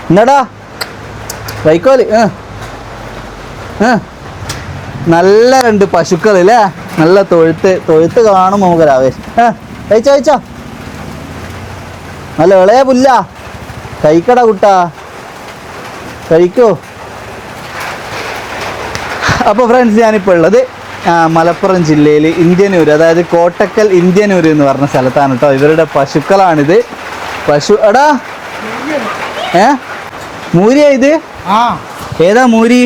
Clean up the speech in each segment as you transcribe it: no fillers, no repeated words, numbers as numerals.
എന്നടാ വൈക്കോല് നല്ല 2 പശുക്കൾ അല്ലേ? നല്ല തൊഴുത്ത് കാണും നമുക്ക് ആവേശം. കഴിച്ചോ നല്ല ഇളയ പുല്ല കഴിക്കടാ കുട്ടാ, കഴിക്കോ. അപ്പോൾ ഫ്രണ്ട്സ്, ഞാനിപ്പോൾ ഉള്ളത് മലപ്പുറം ജില്ലയിൽ ഇന്ത്യനൂർ, അതായത് കോട്ടക്കൽ ഇന്ത്യനൂർ എന്ന് പറഞ്ഞ സ്ഥലത്താണ് കേട്ടോ. ഇവരുടെ പശുക്കളാണിത്. എടാ മൂരിയാ ഇത്? ഏതാ മൂരി?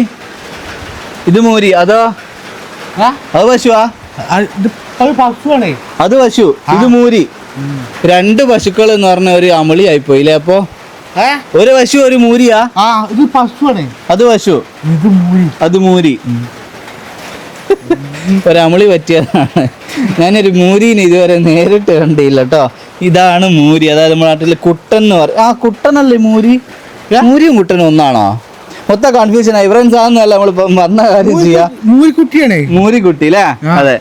ഇത് മൂരി അതോ അത് പശുവാ? അത് പശു, ഇത് മൂരി. 2 പശുക്കൾ എന്ന് പറഞ്ഞ ഒരു അമളി ആയിപ്പോയില്ലേ? അപ്പൊ ഒരു പശു ഒരു മൂരിയാ? അത് പശു, അത് മൂരി. ഒരമളി പറ്റിയതാണ്. ഞാനൊരു മൂരീനെ ഇതുവരെ നേരിട്ട് കണ്ടില്ല കേട്ടോ. ഇതാണ് മൂരി, അതായത് നമ്മുടെ നാട്ടില് കുട്ടൻ എന്ന് പറയും. കുട്ടനല്ലേ മൂരി? മൂരിയും കുട്ടനും ഒന്നാണോ? മൊത്തം കൺഫ്യൂഷൻ ആയി ഫ്രണ്ട്സ്. ആണെന്നല്ല നമ്മൾ വന്ന കാര്യം ചെയ്യാ. മൂരിക്കുട്ടി അല്ലേ? അതെ.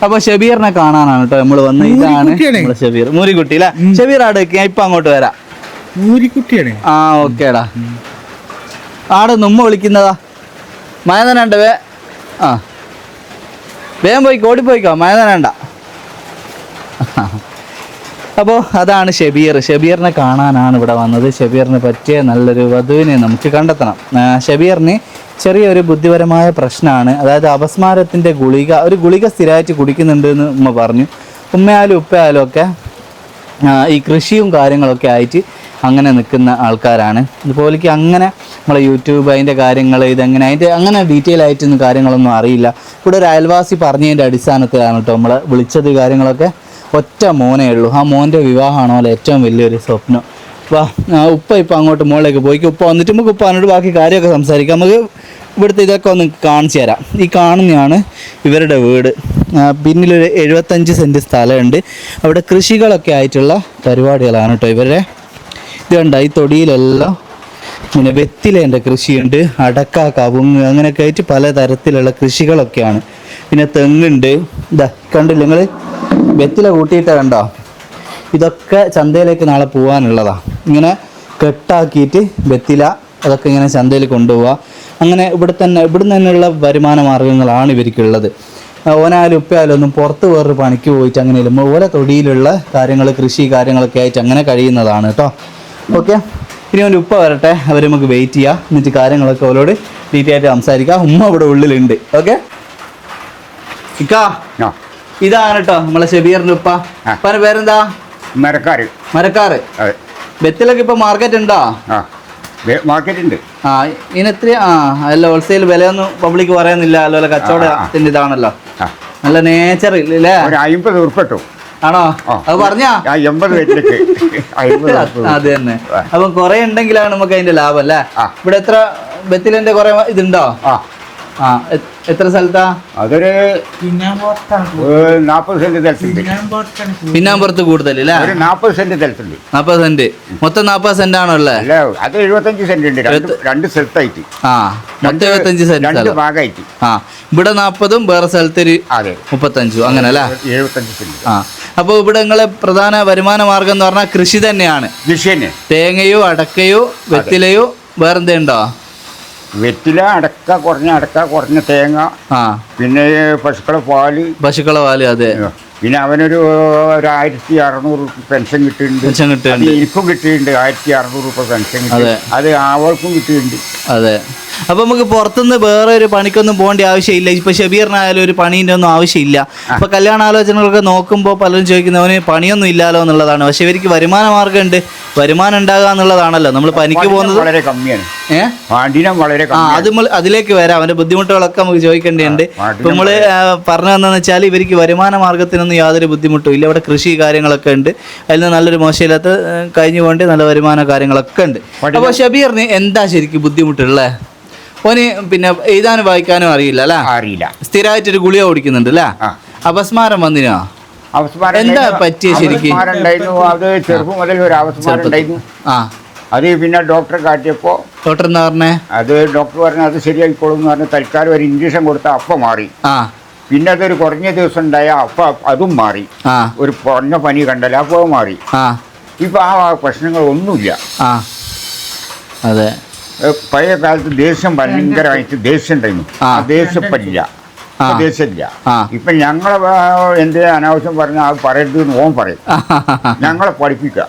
അപ്പൊ ഷബീറിനെ കാണാനാണ് കേട്ടോ നമ്മൾ വന്ന്. ഇതാണ് നമ്മളെ ഷബീർ, മൂരിക്കുട്ടി അല്ലേ? ഷബീർ ആടെ ഇപ്പൊ അങ്ങോട്ട് വരാം. മൂരിക്കുട്ടിയാണ്. ഓക്കേടാ. ആടെ നമ്മ വിളിക്കുന്നതാ മയനണ്ട. വേഗം പോയിക്കോ, ഓടിപ്പോയിക്കോ, മയനണ്ട. അപ്പോൾ അതാണ് ഷബീറിനെ കാണാനാണ് ഇവിടെ വന്നത്. ഷബീറിന് പറ്റിയ നല്ലൊരു വധുവിനെ നമുക്ക് കണ്ടെത്തണം. ഷബീറിന് ചെറിയൊരു ബുദ്ധിപരമായ പ്രശ്നമാണ്. അതായത് അപസ്മാരത്തിൻ്റെ ഒരു ഗുളിക സ്ഥിരമായിട്ട് കുടിക്കുന്നുണ്ട് എന്ന് ഉമ്മ പറഞ്ഞു. ഉമ്മയാലും ഉപ്പയാലും ഒക്കെ ഈ കൃഷിയും കാര്യങ്ങളൊക്കെ ആയിട്ട് അങ്ങനെ നിൽക്കുന്ന ആൾക്കാരാണ്. ഇതുപോലേക്ക് അങ്ങനെ നമ്മളെ യൂട്യൂബ് അതിൻ്റെ കാര്യങ്ങൾ ഇതെങ്ങനെ അങ്ങനെ ഡീറ്റെയിൽ ആയിട്ടൊന്നും കാര്യങ്ങളൊന്നും അറിയില്ല. ഇവിടെ ഒരു അയൽവാസി പറഞ്ഞതിൻ്റെ അടിസ്ഥാനത്തിലാണ് കേട്ടോ നമ്മൾ വിളിച്ചത്. കാര്യങ്ങളൊക്കെ ഒറ്റ മോനേ ഉള്ളൂ. ആ മോൻ്റെ വിവാഹമാണോ ഏറ്റവും വലിയൊരു സ്വപ്നം. ഉപ്പ ഇപ്പം അങ്ങോട്ട് മുകളിലേക്ക് പോയി. ഉപ്പ വന്നിട്ട് നമുക്ക് ഉപ്പാനോട് ബാക്കി കാര്യമൊക്കെ സംസാരിക്കാം. നമുക്ക് ഇവിടുത്തെ ഇതൊക്കെ ഒന്ന് കാണിച്ചു തരാം. ഈ കാണുന്നതാണ് ഇവരുടെ വീട്. പിന്നിലൊരു 75 സെൻറ്റ് സ്ഥലമുണ്ട്. അവിടെ കൃഷികളൊക്കെ ആയിട്ടുള്ള പരിപാടികളാണ് കേട്ടോ ഇവരുടെ. ഇത് കണ്ട ഈ തൊടിയിലെല്ലാം പിന്നെ വെറ്റിലേൻ്റെ കൃഷിയുണ്ട്, അടക്ക, കവുങ്ങ്, അങ്ങനെയൊക്കെ ആയിട്ട് പലതരത്തിലുള്ള കൃഷികളൊക്കെയാണ്. പിന്നെ തെങ്ങുണ്ട്. ഇതാ കണ്ടില്ല നിങ്ങൾ, വെറ്റില കൂട്ടിയിട്ട് കണ്ടോ? ഇതൊക്കെ ചന്തയിലേക്ക് നാളെ പോകാനുള്ളതാണ്. ഇങ്ങനെ കെട്ടാക്കിയിട്ട് വെറ്റില അതൊക്കെ ഇങ്ങനെ ചന്തയിൽ കൊണ്ടുപോവുക. അങ്ങനെ ഇവിടുന്ന് തന്നെയുള്ള വരുമാന മാർഗ്ഗങ്ങളാണ് ഇവർക്കുള്ളത്. ഓനായാലും ഉപ്പയായാലും ഒന്നും പുറത്ത് വേറൊരു പണിക്ക് പോയിട്ട് അങ്ങനെയല്ല, ഓരോ തൊടിയിലുള്ള കാര്യങ്ങൾ, കൃഷി കാര്യങ്ങളൊക്കെ ആയിട്ട് അങ്ങനെ കഴിയുന്നതാണ് കേട്ടോ. ഓക്കെ, ഇനി അവൻ്റെ ഉപ്പ വരട്ടെ, അവർ നമുക്ക് വെയിറ്റ് ചെയ്യാം. എന്നിട്ട് കാര്യങ്ങളൊക്കെ അവരോട് ഡീറ്റെയിൽ ആയിട്ട് സംസാരിക്കാം. ഉമ്മ ഇവിടെ ഉള്ളിലുണ്ട്. ഓക്കെ ഇക്കാ, ഇതാണ് കേട്ടോ നമ്മളെ ഷബീറിന്റെ ഉപ്പ. ഉപ്പാന്റെ പേരെന്താ? മരക്കാറ്. ബെത്തിലൊക്കെ ഇപ്പൊ മാർക്കറ്റ് ഉണ്ടോ? മാർക്കറ്റ് ഉണ്ട്. ഇതിനെത്ര? അല്ല, ഹോൾസെയിൽ വിലയൊന്നും പബ്ലിക് പറയുന്നില്ല. അതുപോലെ കച്ചവടത്തിന്റെ ഇതാണല്ലോ. നല്ല നേച്ചർ ഇല്ലേ? 50 ഉറുപ്പിട്ടു. ആണോ? അത് പറഞ്ഞാ 80 അത് തന്നെ. അപ്പൊ കൊറേ ഉണ്ടെങ്കിലാണ് നമുക്ക് അതിന്റെ ലാഭം അല്ലേ? ഇവിടെ എത്ര ബെത്തിലിന്റെ കൊറേ ഇതുണ്ടോ? എത്ര സ്ഥലത്താ? അതൊരു 40 സെന്റ് സ്ഥലത്തുണ്ട്. പിന്നാമ്പുറത്ത് കൂടുതൽ 40 സെന്റ് സ്ഥലത്തുണ്ട്. 40 സെന്റ്. മൊത്തം 40 സെന്റ് ആണോ ഉള്ളത്? അല്ല, അത് 75 സെന്റ് ഉണ്ട്. 2 സ്ഥലത്തായിട്ട്. മൊത്തം 75 സെന്റ് ഭാഗമായിട്ട്. ഇവിടെ 40ഉം വേറെ സ്ഥലത്ത് 35 അങ്ങനെ അല്ലേ? 75 സെന്റ്. അപ്പൊ ഇവിടെ നിങ്ങളെ പ്രധാന വരുമാന മാർഗം എന്ന് പറഞ്ഞാൽ കൃഷി തന്നെയാണ്. കൃഷി തന്നെ. തേങ്ങയോ അടക്കയോ വെറ്റിലയോ വേറെന്തേ ഉണ്ടോ? വെറ്റില, അടക്ക കുറഞ്ഞ തേങ്ങ, പിന്നെ പശുക്കളെ പാല്. അതെ. പിന്നെ അവനൊരു 1600 പെൻഷൻ കിട്ടുന്നുണ്ട്. എനിക്കും കിട്ടിയിട്ടുണ്ട് 1600 പെൻഷൻ കിട്ടി. അത് അവൾക്കും കിട്ടിയിട്ടുണ്ട്. അതെ. അപ്പൊ നമുക്ക് പുറത്തുനിന്ന് വേറെ ഒരു പണിക്കൊന്നും പോകേണ്ട ആവശ്യമില്ല. ഇപ്പൊ ഷബീറിനായാലും ഒരു പണീൻ്റെ ഒന്നും ആവശ്യമില്ല. ഇപ്പൊ കല്യാണ ആലോചനകളൊക്കെ നോക്കുമ്പോൾ പലരും ചോദിക്കുന്നവന് പണിയൊന്നും ഇല്ലാലോ എന്നുള്ളതാണ്. പക്ഷെ ഇവർക്ക് വരുമാന മാർഗ്ഗം ഉണ്ട്. വരുമാനം ഉണ്ടാകുക എന്നുള്ളതാണല്ലോ നമ്മൾ പനിക്ക് പോകുന്നത്. വളരെ കമ്മിയാണ്. അത് അതിലേക്ക് വരാം. അവന്റെ ബുദ്ധിമുട്ടുകളൊക്കെ നമുക്ക് ചോദിക്കേണ്ടതുണ്ട്. ഇപ്പൊ നമ്മള് പറഞ്ഞു വന്നതെന്ന് വെച്ചാൽ ഇവർക്ക് വരുമാന മാർഗത്തിനൊന്നും യാതൊരു ബുദ്ധിമുട്ടും ഇല്ല. ഇവിടെ കൃഷി കാര്യങ്ങളൊക്കെ ഉണ്ട്. അതിൽ നിന്ന് നല്ലൊരു മോശമില്ലാത്ത കഴിഞ്ഞു പോകേണ്ട നല്ല വരുമാന കാര്യങ്ങളൊക്കെ ഉണ്ട്. അപ്പൊ ഷബീറിന് എന്താ ശരിക്കും ബുദ്ധിമുട്ടുള്ളേ? ഓന് പിന്നെ എഴുതാനും വായിക്കാനും അറിയില്ല അല്ലേ? അറിയില്ല. സ്ഥിരമായിട്ടൊരു ഗുളിക കുടിക്കുന്നുണ്ട് അല്ലേ? അപസ്മാരം വന്നിനോ? എന്താ പറ്റിയ ശരിക്കും? അത് ചെറുപ്പം മുതൽ ഒരു അപസ്മാരം ഉണ്ടായിരുന്നു. അത് പിന്നെ ഡോക്ടറെ കാട്ടിയപ്പോ ഡോക്ടർ എന്താ പറഞ്ഞേ? അത് ഡോക്ടർ പറഞ്ഞു അത് ശരിയായിക്കോളും എന്ന് പറഞ്ഞ് തൽക്കാലം ഒരു ഇഞ്ചക്ഷൻ കൊടുത്താൽ അപ്പം മാറി. പിന്നെ അതൊരു കുറഞ്ഞ ദിവസം ഉണ്ടായ അപ്പം അതും മാറി. ഒരു കുറഞ്ഞ പനി കണ്ടല്ല അപ്പോൾ മാറി. ഇപ്പൊ ആ പ്രശ്നങ്ങൾ ഒന്നുമില്ല. അതെ. പഴയ കാലത്ത് ദേഷ്യം ഭയങ്കരമായിട്ട് ദേഷ്യം ഉണ്ടായിരുന്നു. ആ ദേഷ്യപ്പെടില്ല, ദേഷ്യമില്ല. ഇപ്പൊ ഞങ്ങളെ എന്ത് അനാവശ്യം പറഞ്ഞാൽ അത് പറയരുത് എന്ന് ഓൻ പറയും. ഞങ്ങളെ പഠിപ്പിക്കുക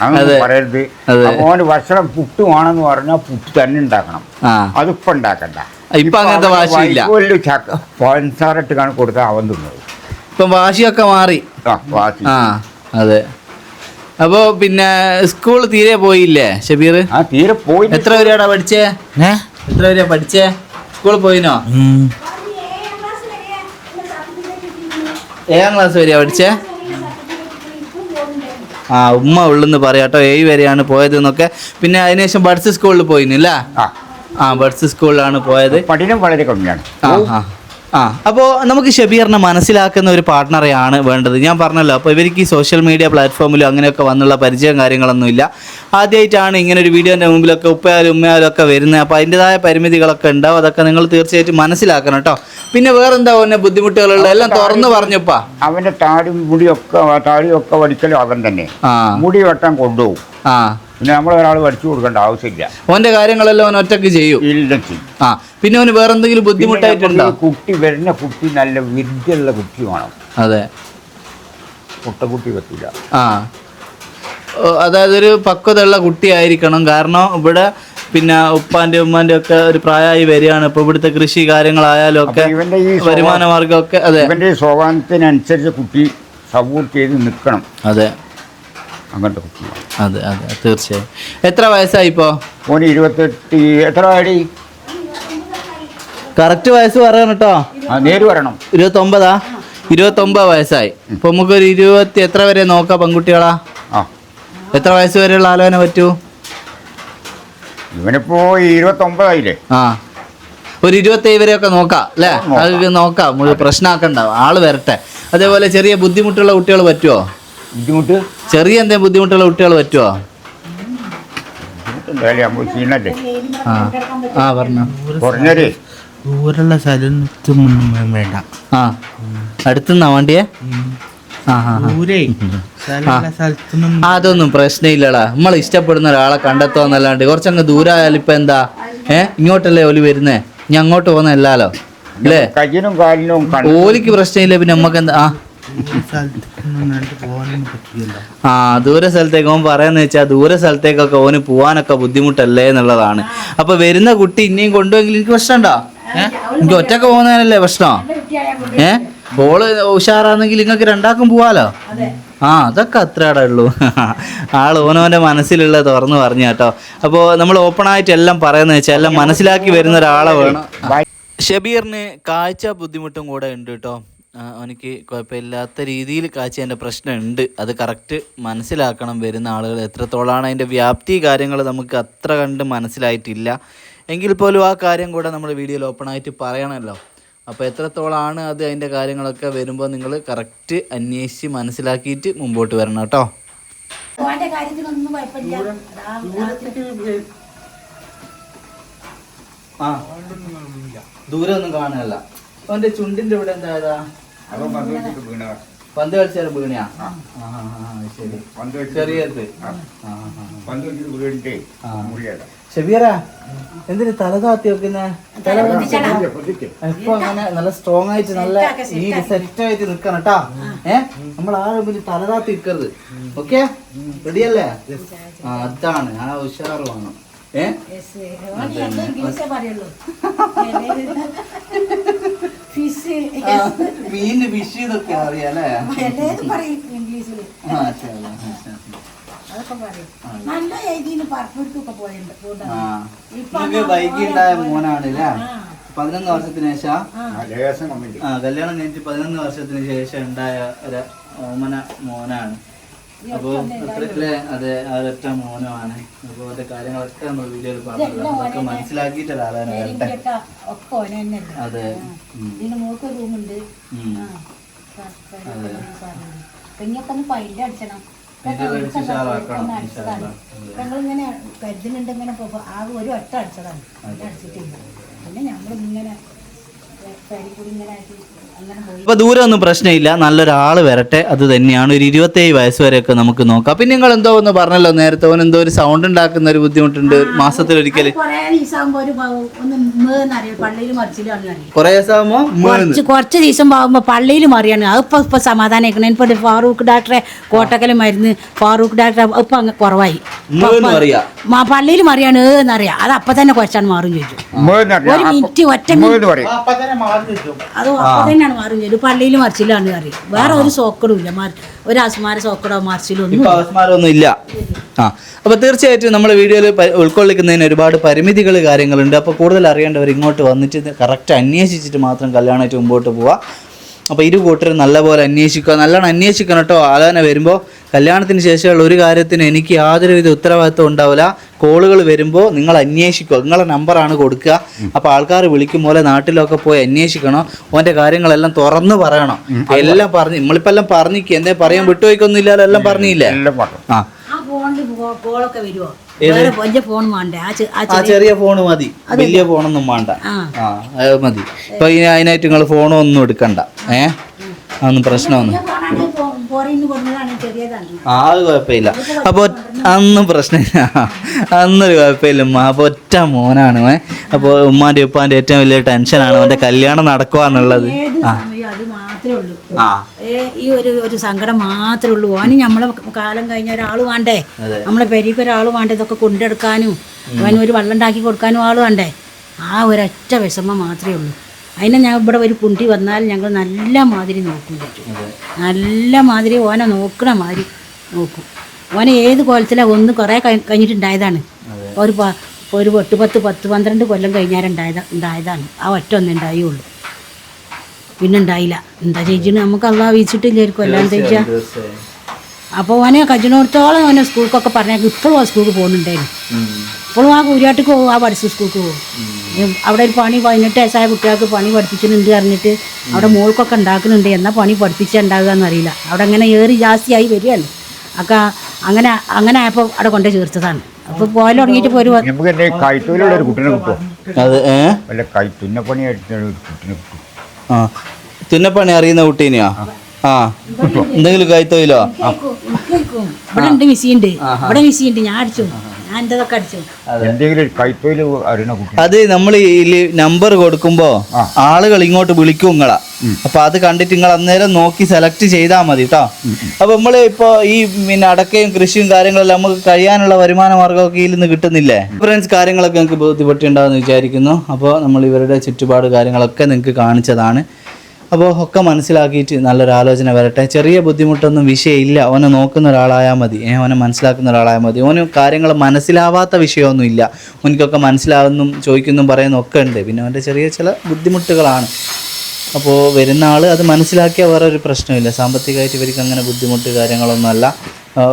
അങ്ങനെ പറയരുത്. അപ്പൊ ഓന് ഭക്ഷണം പുട്ട് വേണമെന്ന് പറഞ്ഞാൽ പുട്ട് തന്നെ ഉണ്ടാക്കണം. അതിപ്പോ ഉണ്ടാക്കണ്ട. പഞ്ചസാരട്ട് കാണാൻ കൊടുത്താൽ അവൻ തിന്നത്. ഇപ്പൊ വാശിയൊക്കെ മാറി. അതെ. അപ്പൊ പിന്നെ സ്കൂൾ തീരെ പോയില്ലേ ഷബീർ? തീരെ പോയി. എത്ര വരെയാടാ പഠിച്ചേ? എത്ര വരെയാ പഠിച്ചേ? സ്കൂളിൽ പോയിനോ? 7ാം ക്ലാസ് വരെയാ പഠിച്ചേ? ഉമ്മ ഉള്ളെന്ന് പറയാട്ടോ. 7 വരെയാണ് പോയത് എന്നൊക്കെ. പിന്നെ അതിനുശേഷം ബഡ്സ് സ്കൂളിൽ പോയിന്നില്ല? ബഡ്സ് സ്കൂളിലാണ് പോയത്. പഠനം വളരെ കമ്മിയാണ്. അപ്പോൾ നമുക്ക് ഷബീറിനെ മനസ്സിലാക്കുന്ന ഒരു പാർട്ട്ണറെയാണ് വേണ്ടത്. ഞാൻ പറഞ്ഞല്ലോ, അപ്പോൾ ഇവർക്ക് ഈ സോഷ്യൽ മീഡിയ പ്ലാറ്റ്ഫോമിലും അങ്ങനെയൊക്കെ വന്നുള്ള പരിചയം കാര്യങ്ങളൊന്നുമില്ല. ആദ്യമായിട്ടാണ് ഇങ്ങനെ ഒരു വീഡിയോൻ്റെ മുമ്പിലൊക്കെ ഉപ്പയാലും ഉമ്മയാലും ഒക്കെ വരുന്നത്. അപ്പോൾ അതിൻ്റെതായ പരിമിതികളൊക്കെ ഉണ്ടാവും. അതൊക്കെ നിങ്ങൾ തീർച്ചയായിട്ടും മനസ്സിലാക്കണം കേട്ടോ. പിന്നെ വേറെന്താ അവൻ്റെ ബുദ്ധിമുട്ടുകളുള്ള എല്ലാം തുറന്ന് പറഞ്ഞപ്പാ. അവൻ്റെ താടിയൊക്കെ വടിക്കലും അവൻ തന്നെ മുടി വെട്ടാൻ കൊണ്ടുപോകും. പിന്നെ നമ്മളൊരാൾ പഠിച്ചു കൊടുക്കേണ്ട ആവശ്യമില്ല. ഓന്റെ കാര്യങ്ങളെല്ലാം അവൻ ഒറ്റക്ക് ചെയ്യും. പിന്നെ അവന് വേറെ എന്തെങ്കിലും ബുദ്ധിമുട്ടായിട്ടുണ്ടോ? വരുന്ന കുട്ടി നല്ല വിദ്യയുള്ള കുട്ടി വേണം. അതെ, കുട്ടി പറ്റില്ല. അതായത് ഒരു പക്വതയുള്ള കുട്ടിയായിരിക്കണം. കാരണം ഇവിടെ പിന്നെ ഉപ്പാന്റെ ഉമ്മാന്റെ ഒക്കെ ഒരു പ്രായമായി വരികയാണ്. ഇപ്പൊ ഇവിടുത്തെ കൃഷി കാര്യങ്ങളായാലും ഒക്കെ വരുമാന മാർഗമൊക്കെ. അതെ, ഇവന്റെ സ്വഭാവത്തിനനുസരിച്ച് കുട്ടി സപ്പോർട്ട് ചെയ്ത് നിൽക്കണം. അതെ, അങ്ങനത്തെ കുട്ടിയാണ്. അതെ അതെ, തീർച്ചയായും. എത്ര വയസ്സായി ഇപ്പോ? ഓന് 28. എത്ര ആയി? കറക്റ്റ് വയസ്സ് പറയണം കേട്ടോ. നേര് പറയണം. 29. 29 വയസ്സായി. ഇപ്പൊ നമുക്കൊരു 20 എത്ര വരെ നോക്കാം പെൺകുട്ടികളാ? എത്ര വയസ്സ് വരെയുള്ള ആലോചന പറ്റൂ? ഇവനിപ്പോ 29 ആയില്ലേ? ഒരു 27 വരെയൊക്കെ നോക്കാം അല്ലേ? അത് നോക്കാം, പ്രശ്നമാക്കണ്ട, ആള് വരട്ടെ. അതേപോലെ ചെറിയ ബുദ്ധിമുട്ടുള്ള കുട്ടികൾ പറ്റുമോ? ചെറിയ എന്തെങ്കിലും ബുദ്ധിമുട്ടുള്ള കുട്ടികൾ പറ്റുമോ? ദൂരമുള്ള സ്ഥലത്തൊന്നും വേണ്ട. അടുത്തുനിന്നാ വേണ്ടിയേ? അതൊന്നും പ്രശ്നമില്ലടാ. നമ്മൾ ഇഷ്ടപ്പെടുന്ന ഒരാളെ കണ്ടെത്തുന്നല്ലാണ്ട് കുറച്ചങ്ങ് ദൂരായാലും ഇപ്പൊ എന്താ? ഇങ്ങോട്ടല്ലേ ഓല് വരുന്നേ? ഞാൻ അങ്ങോട്ട് പോകുന്നല്ലോ അല്ലേ? ഓലിക്ക് പ്രശ്നമില്ല. പിന്നെ നമ്മക്ക് എന്താ? ദൂര സ്ഥലത്തേക്ക് ഓൻ പറയാന്ന് വെച്ചാൽ ദൂര സ്ഥലത്തേക്കൊക്കെ ഓന് പോവാനൊക്കെ ബുദ്ധിമുട്ടല്ലേ എന്നുള്ളതാണ്. അപ്പൊ വരുന്ന കുട്ടി ഇനിയും കൊണ്ടുപോയെങ്കിൽ എനിക്ക് പ്രശ്നമുണ്ടോ? എനിക്ക് ഒറ്റക്ക് പോകുന്നതിനല്ലേ പ്രശ്നം? ഓള് ഉഷാറാണെങ്കിൽ നിങ്ങൾക്ക് രണ്ടാക്കും പോവാലോ. അതൊക്കെ അത്രയുടെ ഉള്ളൂ. ആള് ഓനോന്റെ മനസ്സിലുള്ള തുറന്ന് പറഞ്ഞു കേട്ടോ. അപ്പോൾ നമ്മൾ ഓപ്പണായിട്ട് എല്ലാം പറയുന്നത് വെച്ചാൽ എല്ലാം മനസ്സിലാക്കി വരുന്ന ഒരാളെ വേണം. ഷബീറിന് കാഴ്ച ബുദ്ധിമുട്ടും കൂടെ ഉണ്ട് കേട്ടോ. എനിക്ക് കുഴപ്പമില്ലാത്ത രീതിയിൽ കാഴ്ചേൻ്റെ പ്രശ്നമുണ്ട്. അത് കറക്റ്റ് മനസ്സിലാക്കണം വരുന്ന ആളുകൾ. എത്രത്തോളമാണ് അതിൻ്റെ വ്യാപ്തി കാര്യങ്ങൾ നമുക്ക് അത്ര കണ്ട് മനസ്സിലായിട്ടില്ല. എങ്കിൽ പോലും ആ കാര്യം കൂടെ നമ്മൾ വീഡിയോയിൽ ഓപ്പണായിട്ട് പറയണമല്ലോ. അപ്പോൾ എത്രത്തോളമാണ് അത് അതിൻ്റെ കാര്യങ്ങളൊക്കെ വരുമ്പോൾ നിങ്ങൾ കറക്റ്റ് അന്വേഷിച്ച് മനസ്സിലാക്കിയിട്ട് മുമ്പോട്ട് വരണം കേട്ടോ. ദൂരം ഒന്നും കാണാനല്ല. അവന്റെ ചുണ്ടിന്റെ ഇവിടെ എന്താ? പന്ത് കളിച്ചാലും വീണയാ? ശരി, ചെറിയത്. ഷബീറ, എന്തിന് തല താത്തി വെക്കുന്ന? ഇപ്പൊ അങ്ങനെ നല്ല സ്ട്രോങ് ആയിട്ട് നല്ല ഈ സെറ്റ് ആയിട്ട് നിക്കണം കേട്ടാ. നമ്മൾ ആ മുമ്പിൽ തല താത്തി നിൽക്കരുത്. ഓക്കെ, റെഡിയല്ലേ? അതാണ് ആ ഉഷാറ് വേണം. മീന് ഫിഷ് ഇതൊക്കെ അറിയാലേ? ബൈക്ക് ഉണ്ടായ മോനാണല്ലേ? 11 വർഷത്തിന് ശേഷം കല്യാണം കഴിഞ്ഞിട്ട് 11 വർഷത്തിന് ശേഷം ഉണ്ടായ ഒരു ഓമന മോനാണ്. അപ്പോൾ അത്രയ്ക്കല്ലേ? അതെ, ഒരൊറ്റ മോനമാണ്. അപ്പോൾ അതിന്റെ കാര്യങ്ങളൊക്കെ നമ്മൾ വീഡിയോയിൽ പറഞ്ഞല്ലോ. അതൊക്കെ മനസ്സിലാക്കിയിട്ട് ഒരാളാണ് വരട്ടെ. അതെ, ഞങ്ങളിങ്ങനെ കരുതുന്നുണ്ട്. ഇങ്ങനെ ആ ഒരു ഒറ്റ അടിച്ചതാണ്, അടിച്ചിട്ടില്ല. പിന്നെ ഞങ്ങളിങ്ങനെ അപ്പോൾ ദൂരമൊന്നും പ്രശ്നമില്ല, നല്ലൊരാൾ വരട്ടെ, അത് തന്നെയാണ്. ഒരു 27 വയസ്സ് വരെയൊക്കെ നമുക്ക് നോക്കാം. പിന്നെ നിങ്ങൾ എന്തോ ഒന്ന് പറഞ്ഞല്ലോ നേരത്തെ, ഓൻ എന്തോ ഒരു സൗണ്ട് ഉണ്ടാക്കുന്ന ഒരു ബുദ്ധിമുട്ടുണ്ട് മാസത്തിലൊരിക്കൽ. കുറേ ദിവസം കുറച്ച് ദിവസം ആകുമ്പോൾ പള്ളിയിൽ മറിയാണ്. അതിപ്പോൾ ഇപ്പോൾ സമാധാനം ഇപ്പൊ ഫാറൂഖ് ഡോക്ടറെ കോട്ടക്കൽ മരുന്ന് ഫാറൂഖ് ഡോക്ടറെ ഇപ്പൊ അങ്ങ് കുറവായി. പള്ളിയിൽ മറിയാണ് എന്നറിയാം. അത് അപ്പൊ തന്നെ കുറച്ചാണ് മാറും ചോദിച്ചു. ഒരു മിനിറ്റ് ഒറ്റ മിനിറ്റ് അത് അപ്പൊ തന്നെയാണ് മാറും ചോദിച്ചു. പള്ളിയിൽ മറിച്ചില്ലാന്ന് അറിയാം. വേറെ ഒരു സോക്കടും ഇല്ല, ഒരു അസ്മാര സോക്കടോ മറിച്ചിലോ ഒന്നും ഇല്ല. അപ്പോൾ തീർച്ചയായിട്ടും നമ്മൾ വീഡിയോയിൽ ഉൾക്കൊള്ളിക്കുന്നതിന് ഒരുപാട് പരിമിതികൾ കാര്യങ്ങളുണ്ട്. അപ്പോൾ കൂടുതൽ അറിയേണ്ടവർ ഇങ്ങോട്ട് വന്നിട്ട് കറക്റ്റ് അന്വേഷിച്ചിട്ട് മാത്രം കല്യാണമായിട്ട് മുമ്പോട്ട് പോവുക. അപ്പോൾ ഇരു കൂട്ടരും നല്ലപോലെ അന്വേഷിക്കുക, നല്ലോണം അന്വേഷിക്കണം കേട്ടോ. ആലോചന വരുമ്പോൾ കല്യാണത്തിന് ശേഷമുള്ള ഒരു കാര്യത്തിന് എനിക്ക് യാതൊരുവിധ ഉത്തരവാദിത്വം ഉണ്ടാവില്ല. കോളുകൾ വരുമ്പോൾ നിങ്ങൾ അന്വേഷിക്കുക, നിങ്ങളെ നമ്പറാണ് കൊടുക്കുക. അപ്പോൾ ആൾക്കാർ വിളിക്കും പോലെ നാട്ടിലൊക്കെ പോയി അന്വേഷിക്കണം. ഓൻ്റെ കാര്യങ്ങളെല്ലാം തുറന്ന് പറയണം. എല്ലാം പറഞ്ഞ് നമ്മളിപ്പോൾ എല്ലാം പറഞ്ഞിരിക്കുക, എന്തേ പറയാൻ വിട്ടുപോയിക്കൊന്നും ഇല്ലല്ലോ, എല്ലാം പറഞ്ഞില്ലേ? ആ കോളൊക്കെ വരുമോ? ചെറിയ ഫോണ് മതി, വലിയ ഫോണൊന്നും വേണ്ട. അത് മതി. ഇപ്പൊ അതിനായിട്ട് നിങ്ങൾ ഫോണൊന്നും എടുക്കണ്ട. അതൊന്നും പ്രശ്നമൊന്നും അത് കുഴപ്പമില്ല. അപ്പോൾ അന്നും പ്രശ്നമില്ല, അന്നൊരു കുഴപ്പമില്ല. അപ്പോൾ ഒറ്റ മോനാണ്. അപ്പോൾ ഉമ്മാന്റെ ഉപ്പാന്റെ ഏറ്റവും വലിയ ടെൻഷനാണ് അവന്റെ കല്യാണം നടക്കുക എന്നുള്ളത്. ഈ ഒരു സങ്കടം മാത്രമേ ഉള്ളൂ. ഓന് നമ്മളെ കാലം കഴിഞ്ഞ ഒരാൾ വേണ്ടേ, നമ്മളെ പെരിക്ക് ഒരാൾ വേണ്ടേ, ഇതൊക്കെ കൊണ്ടെടുക്കാനും അവന് ഒരു വെള്ളം ഉണ്ടാക്കി കൊടുക്കാനും ആൾ വേണ്ടേ. ആ ഒരൊറ്റ വിഷമം മാത്രമേ ഉള്ളൂ. അതിനെ ഞാൻ ഇവിടെ ഒരു കുണ്ടി വന്നാൽ ഞങ്ങൾ നല്ല മാതിരി നോക്കും പറ്റും. നല്ല മാതിരി ഓനെ നോക്കണ മാതിരി നോക്കും. ഓനെ ഏത് കോലത്തിലാണ് ഒന്ന് കുറേ കഴിഞ്ഞിട്ടുണ്ടായതാണ്. ഒരു 10-12 കൊല്ലം ഉണ്ടായതാണ്. ആ ഒറ്റ ഒന്നേ ഉണ്ടായുള്ളൂ, പിന്നെ ഉണ്ടായില്ല. എന്താ ചേച്ചിന് നമുക്ക് അള്ളാഹ് വീഴ്ചിട്ടില്ലായിരിക്കും എല്ലാം തേച്ചാ. അപ്പോൾ ഓനെ കജിനോടത്തോളം ഓനെ സ്കൂൾക്കൊക്കെ പറഞ്ഞാൽ ഇപ്പോഴും ആ സ്കൂൾക്ക് പോകുന്നുണ്ടായിരുന്നു. ഇപ്പോഴും ആ കൂരിയാട്ടിക്ക് പോകും, ആ പഠിച്ച സ്കൂൾക്ക് പോകും. അവിടെ ഒരു പണി 18 വയസ്സായ കുട്ടികൾക്ക് പണി പഠിപ്പിച്ചിട്ടുണ്ട് പറഞ്ഞിട്ട് അവിടെ മോൾക്കൊക്കെ ഉണ്ടാക്കുന്നുണ്ട്. എന്നാൽ പണി പഠിപ്പിച്ചാൽ ഉണ്ടാകുക എന്നറിയില്ല. അവിടെ അങ്ങനെ ഏറി ജാസ്തിയായി വരികയാണ്. ഒക്കെ അങ്ങനെ ആയപ്പോൾ അവിടെ കൊണ്ട് ചേർത്തതാണ്. അപ്പോൾ പോയാൽ തുടങ്ങിയിട്ട് ഇപ്പോൾ കൈത്തൊഴിലുള്ളൊരു കുട്ടീനെ കിട്ടുമോ? അത് തുന്നപ്പണി തുന്നപ്പണി അറിയുന്ന കുട്ടീനെയാ? എന്തെങ്കിലും കൈത്തൊഴിലോ? ഇവിടെ ഉണ്ട്, മിസ്സിയുണ്ട്, ഇവിടെ മിസ്സിയുണ്ട്. ഞാൻ അടിച്ചു, ഞാൻ എന്തൊക്കെ അടിച്ചു. അത് നമ്മൾ ഈ നമ്പർ കൊടുക്കുമ്പോ ആളുകൾ ഇങ്ങോട്ട് വിളിക്കും നിങ്ങളാ. അപ്പൊ അത് കണ്ടിട്ട് നിങ്ങൾ അന്നേരം നോക്കി സെലക്ട് ചെയ്താൽ മതി കേട്ടോ. അപ്പൊ നമ്മള് ഇപ്പൊ ഈ പിന്നെ അടക്കയും കൃഷിയും കാര്യങ്ങളെല്ലാം നമുക്ക് കഴിയാനുള്ള വരുമാന മാർഗമൊക്കെ ഇതിൽ നിന്ന് കിട്ടുന്നില്ലേ? ഫ്രണ്ട്സ്, കാര്യങ്ങളൊക്കെ നിങ്ങൾക്ക് ബുദ്ധിമുട്ടുണ്ടാവുമെന്ന് വിചാരിക്കുന്നു. അപ്പോൾ നമ്മൾ ഇവരുടെ ചുറ്റുപാട് കാര്യങ്ങളൊക്കെ നിങ്ങൾക്ക് കാണിച്ചതാണ്. അപ്പോൾ ഒക്കെ മനസ്സിലാക്കിയിട്ട് നല്ലൊരു ആലോചന വരട്ടെ. ചെറിയ ബുദ്ധിമുട്ടൊന്നും വിഷയമില്ല. ഓനെ നോക്കുന്ന ഒരാളായാൽ മതി, ഓനെ മനസ്സിലാക്കുന്ന ഒരാളായാൽ മതി. ഓന് കാര്യങ്ങൾ മനസ്സിലാവാത്ത വിഷയമൊന്നുമില്ല. ഓനിക്കൊക്കെ മനസ്സിലാവുന്നതും ചോദിക്കുന്നതും പറയുന്നതും ഒക്കെ ഉണ്ട്. പിന്നെ അവൻ്റെ ചെറിയ ചില ബുദ്ധിമുട്ടുകളാണ്. അപ്പോൾ വരുന്ന ആൾ അത് മനസ്സിലാക്കിയാൽ വേറെ ഒരു പ്രശ്നമില്ല. സാമ്പത്തികമായിട്ട് ഇവർക്ക് അങ്ങനെ ബുദ്ധിമുട്ട് കാര്യങ്ങളൊന്നുമല്ല.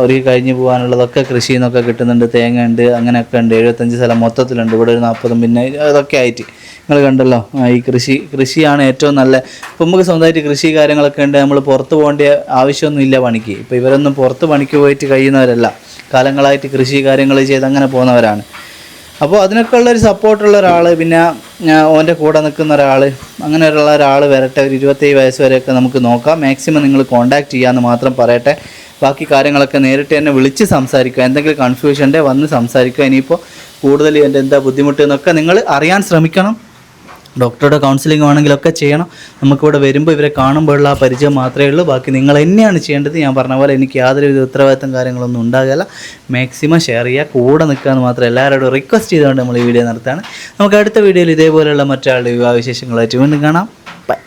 ഒരു കഴിഞ്ഞ് പോകാനുള്ളതൊക്കെ കൃഷിയിൽ നിന്നൊക്കെ കിട്ടുന്നുണ്ട്. തേങ്ങ ഉണ്ട്, അങ്ങനെയൊക്കെ ഉണ്ട്. 75 സ്ഥലം മൊത്തത്തിലുണ്ട്. ഇവിടെ ഒരു 40 പിന്നെ അതൊക്കെ ആയിട്ട് നിങ്ങൾ കണ്ടല്ലോ. ഈ കൃഷിയാണ് ഏറ്റവും നല്ല. ഇപ്പം നമുക്ക് സ്വന്തമായിട്ട് കൃഷി കാര്യങ്ങളൊക്കെ ഉണ്ട്. നമ്മൾ പുറത്ത് പോകേണ്ട ആവശ്യമൊന്നും ഇല്ല പണിക്ക്. ഇപ്പോൾ ഇവരൊന്നും പുറത്ത് പണിക്ക് പോയിട്ട് കഴിയുന്നവരല്ല. കാലങ്ങളായിട്ട് കൃഷി കാര്യങ്ങൾ ചെയ്ത് അങ്ങനെ പോകുന്നവരാണ്. അപ്പോൾ അതിനൊക്കെ ഉള്ളൊരു സപ്പോർട്ടുള്ള ഒരാൾ, പിന്നെ ഓൻ്റെ കൂടെ നിൽക്കുന്ന ഒരാൾ, അങ്ങനെയുള്ള ഒരാൾ വരട്ടെ. ഒരു 27 വയസ്സ് വരെയൊക്കെ നമുക്ക് നോക്കാം. മാക്സിമം നിങ്ങൾ കോൺടാക്റ്റ് ചെയ്യാമെന്ന് മാത്രം പറയട്ടെ. ബാക്കി കാര്യങ്ങളൊക്കെ നേരിട്ട് തന്നെ വിളിച്ച് സംസാരിക്കുക. എന്തെങ്കിലും കൺഫ്യൂഷൻ ഉണ്ടെങ്കിൽ വന്ന് സംസാരിക്കുക. ഇനിയിപ്പോൾ കൂടുതൽ എൻ്റെ എന്താ ബുദ്ധിമുട്ട് എന്നൊക്കെ നിങ്ങൾ അറിയാൻ ശ്രമിക്കണം. ഡോക്ടറുടെ കൗൺസിലിംഗ് ആണെങ്കിലൊക്കെ ചെയ്യണം. നമുക്കിവിടെ വരുമ്പോൾ ഇവരെ കാണുമ്പോഴുള്ള ആ പരിചയം മാത്രമേ ഉള്ളൂ. ബാക്കി നിങ്ങൾ തന്നെയാണ് ചെയ്യേണ്ടത്. ഞാൻ പറഞ്ഞ പോലെ എനിക്ക് യാതൊരുവിധ ഉത്തരവാദിത്തം കാര്യങ്ങളൊന്നും ഉണ്ടാകില്ല. മാക്സിമം ഷെയർ ചെയ്യുക, കൂടെ നിൽക്കുക എന്ന് മാത്രം എല്ലാവരോടും റിക്വസ്റ്റ് ചെയ്തുകൊണ്ട് നമ്മൾ ഈ വീഡിയോ നടത്തുകയാണ്. നമുക്ക് അടുത്ത വീഡിയോയിൽ ഇതേപോലെയുള്ള മറ്റൊരാളുടെ വിവാഹ വിശേഷങ്ങളായിട്ട് വീണ്ടും കാണാം. ബൈ.